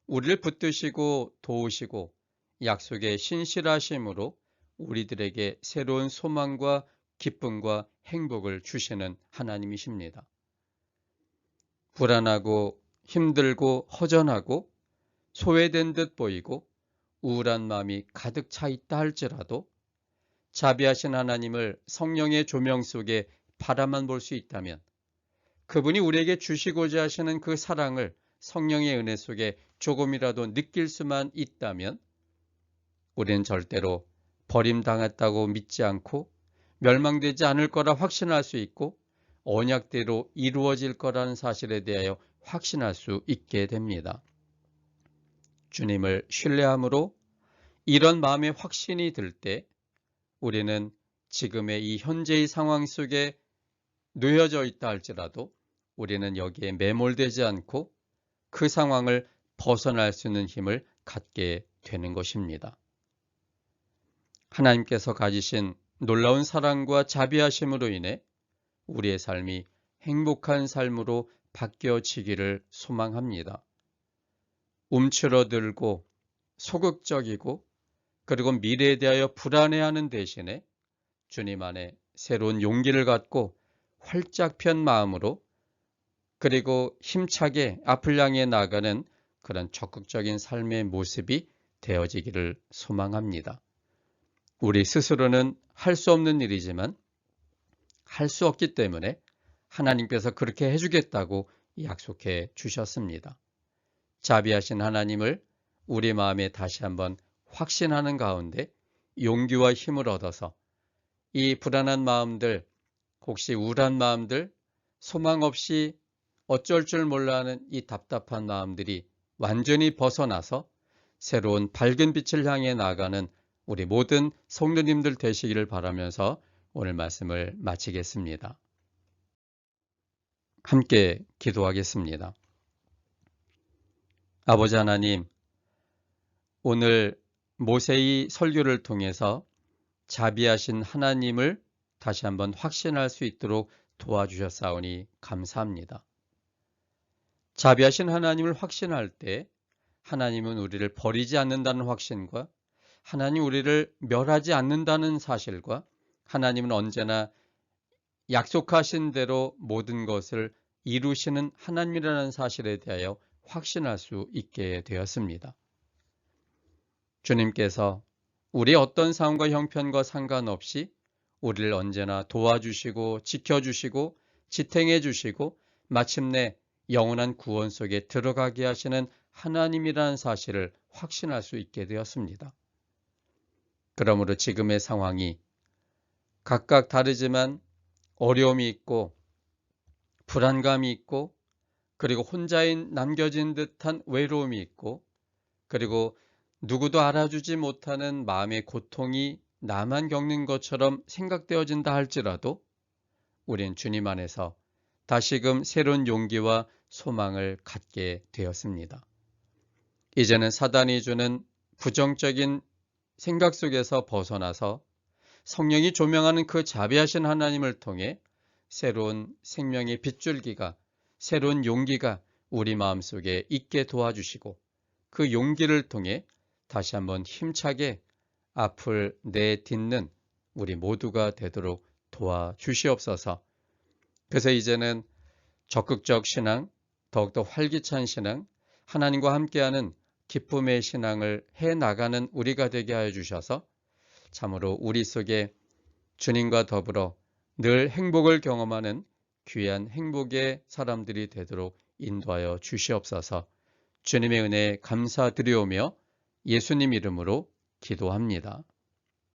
우리를 붙드시고 도우시고 약속에 신실하심으로 우리들에게 새로운 소망과 기쁨과 행복을 주시는 하나님이십니다. 불안하고 힘들고 허전하고 소외된 듯 보이고 우울한 마음이 가득 차 있다 할지라도 자비하신 하나님을 성령의 조명 속에 바라만 볼 수 있다면, 그분이 우리에게 주시고자 하시는 그 사랑을 성령의 은혜 속에 조금이라도 느낄 수만 있다면 우리는 절대로 버림당했다고 믿지 않고 멸망되지 않을 거라 확신할 수 있고 언약대로 이루어질 거라는 사실에 대하여 확신할 수 있게 됩니다. 주님을 신뢰함으로 이런 마음의 확신이 들 때 우리는 지금의 이 현재의 상황 속에 놓여져 있다 할지라도 우리는 여기에 매몰되지 않고 그 상황을 벗어날 수 있는 힘을 갖게 되는 것입니다. 하나님께서 가지신 놀라운 사랑과 자비하심으로 인해 우리의 삶이 행복한 삶으로 바뀌어지기를 소망합니다. 움츠러들고 소극적이고 그리고 미래에 대하여 불안해하는 대신에 주님 안에 새로운 용기를 갖고 활짝 편 마음으로 그리고 힘차게 앞을 향해 나가는 그런 적극적인 삶의 모습이 되어지기를 소망합니다. 우리 스스로는 할 수 없는 일이지만 할 수 없기 때문에 하나님께서 그렇게 해주겠다고 약속해 주셨습니다. 자비하신 하나님을 우리 마음에 다시 한번 확신하는 가운데 용기와 힘을 얻어서 이 불안한 마음들, 혹시 우울한 마음들, 소망 없이 어쩔 줄 몰라 하는 이 답답한 마음들이 완전히 벗어나서 새로운 밝은 빛을 향해 나아가는 우리 모든 성도님들 되시기를 바라면서 오늘 말씀을 마치겠습니다. 함께 기도하겠습니다. 아버지 하나님, 오늘 모세의 설교를 통해서 자비하신 하나님을 다시 한번 확신할 수 있도록 도와주셨사오니 감사합니다. 자비하신 하나님을 확신할 때 하나님은 우리를 버리지 않는다는 확신과 하나님 우리를 멸하지 않는다는 사실과 하나님은 언제나 약속하신 대로 모든 것을 이루시는 하나님이라는 사실에 대하여 확신할 수 있게 되었습니다. 주님께서 우리 어떤 상황과 형편과 상관없이 우리를 언제나 도와주시고 지켜주시고 지탱해 주시고 마침내 영원한 구원 속에 들어가게 하시는 하나님이라는 사실을 확신할 수 있게 되었습니다. 그러므로 지금의 상황이 각각 다르지만 어려움이 있고 불안감이 있고 그리고 혼자인 남겨진 듯한 외로움이 있고 그리고 누구도 알아주지 못하는 마음의 고통이 나만 겪는 것처럼 생각되어진다 할지라도 우린 주님 안에서 다시금 새로운 용기와 소망을 갖게 되었습니다. 이제는 사단이 주는 부정적인 생각 속에서 벗어나서 성령이 조명하는 그 자비하신 하나님을 통해 새로운 생명의 빗줄기가, 새로운 용기가 우리 마음속에 있게 도와주시고 그 용기를 통해 다시 한번 힘차게 앞을 내딛는 우리 모두가 되도록 도와주시옵소서. 그래서 이제는 적극적 신앙, 더욱더 활기찬 신앙, 하나님과 함께하는 기쁨의 신앙을 해나가는 우리가 되게 하여 주셔서 참으로 우리 속에 주님과 더불어 늘 행복을 경험하는 귀한 행복의 사람들이 되도록 인도하여 주시옵소서. 주님의 은혜에 감사드리오며 예수님 이름으로 기도합니다.